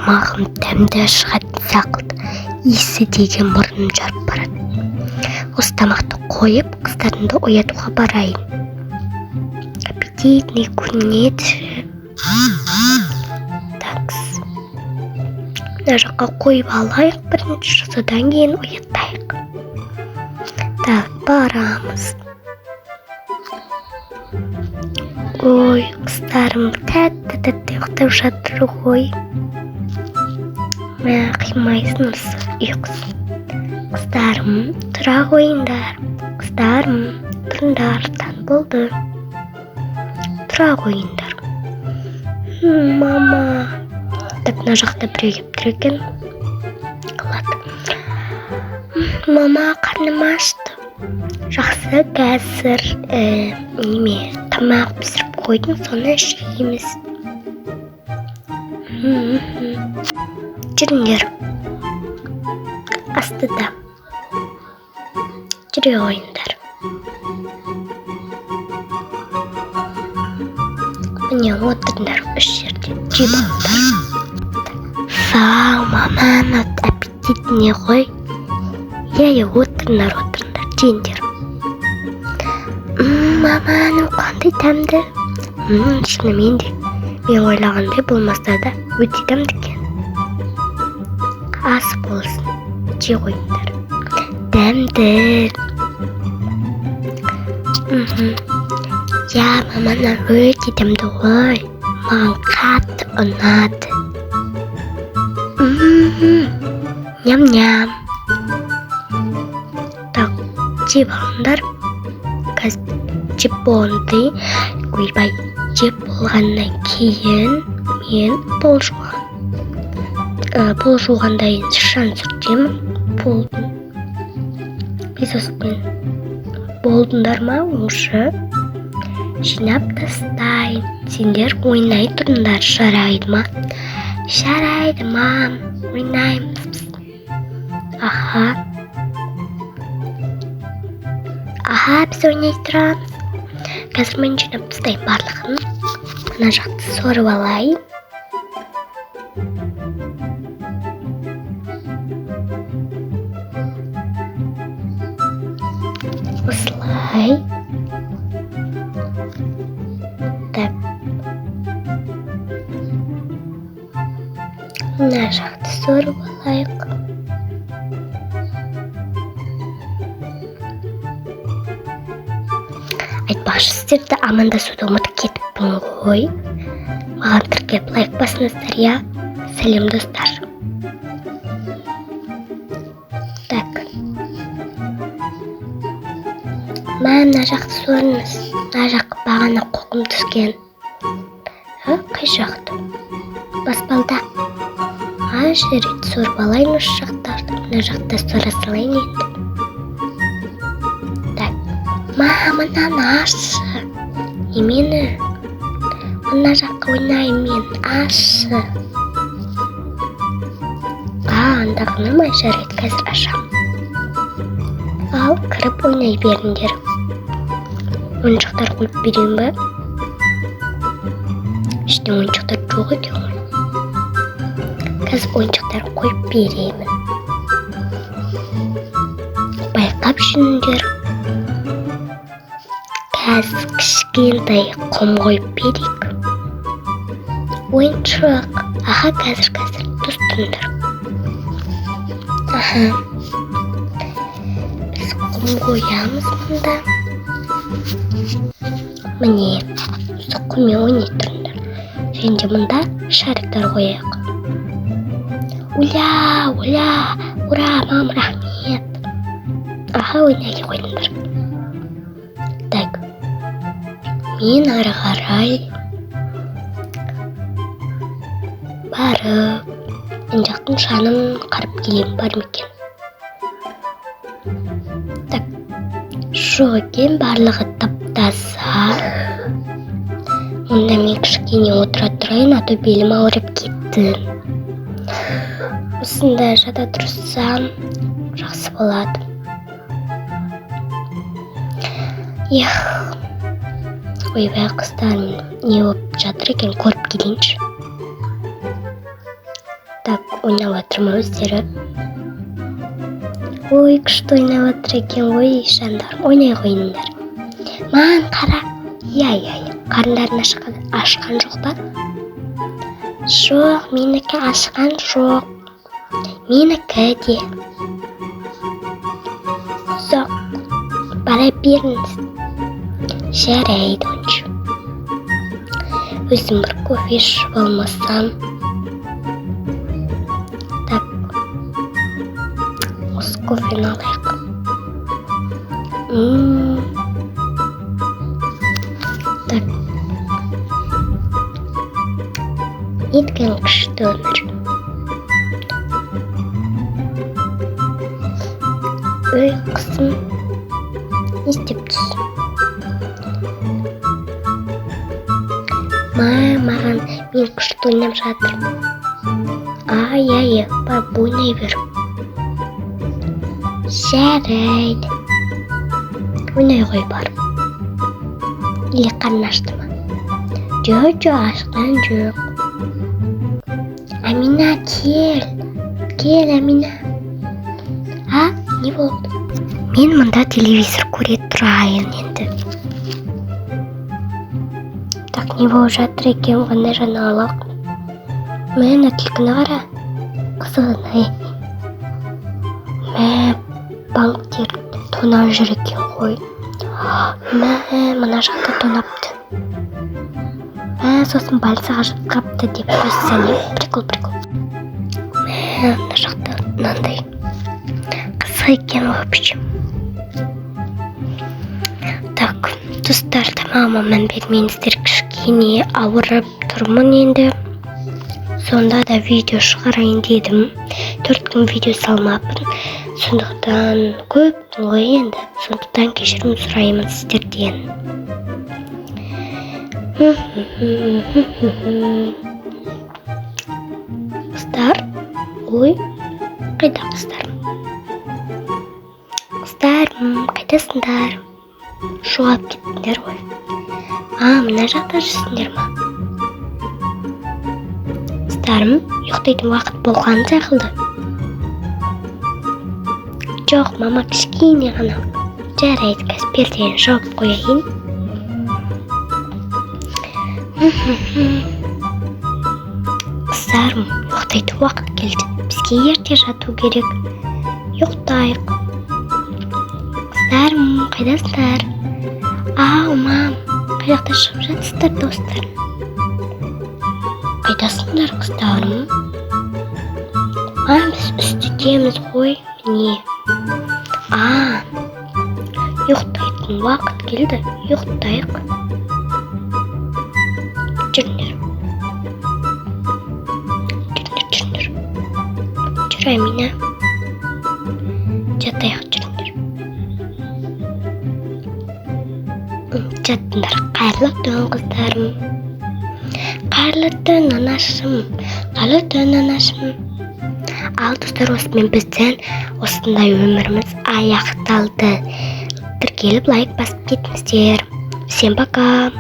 тамағым дәмді шығатын сақылды, иісі деген мұрным жарып барады. Осы тамақты қойып, қыздарымды оятуға барайын. Аппетитный көрінеді. Такс. Мына жаққа қойып алайық бірінші, содан кейін оятайық. Так, барамыз. Ой, қыздарым тәтті ұйықтап жатыр ғой. Мә, қимайсыңыз, ұйқысы. Қыздарым, тұра қойыңдар. Қыздарым, тұрыңдар, таң болды. Тұра қойыңдар. Мама. Так, мына жақта біреу кеп тұр екен. Қалады. Мама, қарным ашты. Жақсы, қазір тамақ пісіріп қойдым, соны ішеміз. Жүріңдер. Астыда. Жүре қойыңдар. Міне отырыңдар үш жерде. Жеп алыңдар. Сау, маманы аппетитіне ғой. Отырыңдар. Жеңдер. Маманың қандай дәмді. Шынымен де. Мен ойлағандай болмаса да өте дәмді екен. Ас болсын. Же қойыңдар. Дәмді. Маманың өте дәмді ғой. Маған қатты ұнады. Ням-ням. Так, жеп алыңдар. Жеп болғандай, ойбай, жеп болғаннан кейін мен пол жуғандай шан сүртемін. Болдым. Бесоскүн. Болдыңдар ма, уже? Жинап тастайын. Сендер ойнай тұрыңдар, жарайды ма? Жарайды, мам. Ойнаймыз. Аха, біз ойнай тұрамыз. Қазір мен жинап тастайын барлығын. Мына жақты сорып алайын. Осылай. Так. Мына жақты сорып алайық. Айтпақшы, сіздерді амандасуды ұмытып кетіппін ғой. Маған тіркеп лайк басыңыздар, я? Сәлем, достар. Так. Мына жақты сорыңыз. Мына жаққа бағана қоқым түскен. Қай жақты? Баспалда. Жерет сорып алайын осы жақтарды. Мына жақта сора салайын енді. Мамынан ашы. Емені. Мына жаққа ойнайын мен. Ашы. Андағыны ма, жарайды, қазір ашам. Ал, кіріп ойнай беріңдер. Ойыншықтар қойып берейін ба? Іште ойыншықтар жоқ екен ғой. Қазір ойыншықтар қойып береймін. Байқап жүріңдер. Қазір кішкентай құм қойып берейік. Ойыншық. Аха, қазір тұстыңдар. Аха. Біз құм қоямыз мұнда. Міне, осы құммен ойнай тұрыңдар. Және де мұнда шарықтар қояйық. Уля, ура, мам, рахмет. Аха, ойнай қойыңдар. Так. Мен ары қарай барып, мен жақтың шанын қарып келем, бар мекен. Так, жоқ екен, барлығы таптаса. Онда мен кішкене отыра тұрайын, а то белім ауырып кетті. Осында жата тұрсам, жақсы болады. Ойбай, қыздар, не болып жатыр екен, көріп келейінші. Так, ойнап отыр ма өздері? Ой, күшті ойнап отыр екен ғой, жандарым. Ойнай қойыңдар. Маған қара. Иә, қарындарын ашқан жоқ па? Жоқ, менікі ашқан жоқ. Менікі де. Жоқ, бара беріңіз. Жарайды онша. Өзім бір кофе ішіп алмасам. Так, осы кофені алайық. Так, неткен күшті өмір. Ой, қызым, не істеп тұрсың? Маған мен күшті ойнап жатырмын. Иә, барып ойнай бер. Жарайды. Ойнай ғой барып. Или қарның ашты ма? Жоқ, ашқан жоқ. Амина, кел, Амина. Не болды? Мен мұнда телевизор көре тұрайын енді. Так, не болып жатыр екен, қандай жаңалық? Мә, түлкіні қара. Қызығын, Мә, банктер тонап жүр екен ғой. Мә, мына жақта тонапты. Мә, сосын бальсаға жатқапты деп қойсаң, прикол. Мә, мына жақта мынандай. Қызық екен, в общем. Так, достар, тамама мән бермеңіздер, кішкене ауырып тұрмын енді. Сонда да видео шығарайын дедім. 4 күн видео салмаппын. Сондықтан көп ғой енді. Сондықтан кешірім сұраймын сіздерден. Қыздар? Ой, қайда қыздар? Қыздарым, қайдасыңдар? Жоғалып кеттіңдер ғой. Мына жақта жүрсіңдер ма? Қыздарым, ұйықтайтын уақыт болған секілді. Жоқ, мама кішкене ғана. Жарайды, қазір пердені жауып қояйын. Қыздарым, ұйықтайтын уақыт келді. Бізге ерте жату керек. Ұйықтайық. Қыздарым, қайдасыңдар? Мам, қай жақта шығып жатсыздар, достар? Қайдасыңдар, қыздарым? Біз үстідеміз ғой, міне. Ұйықтайтын уақыт келді, ұйықтайық. Жүріңдер. Жүр, Амина. Жатайық, жүріңдер. Жаттыңдар, қайырлы түн, қыздарым. Қайырлы түн, анашым. Ал достар, осымен бізден осындай өміріміз аяқталды. Тіркеліп лайк басып кетіңіздер. Всем пока.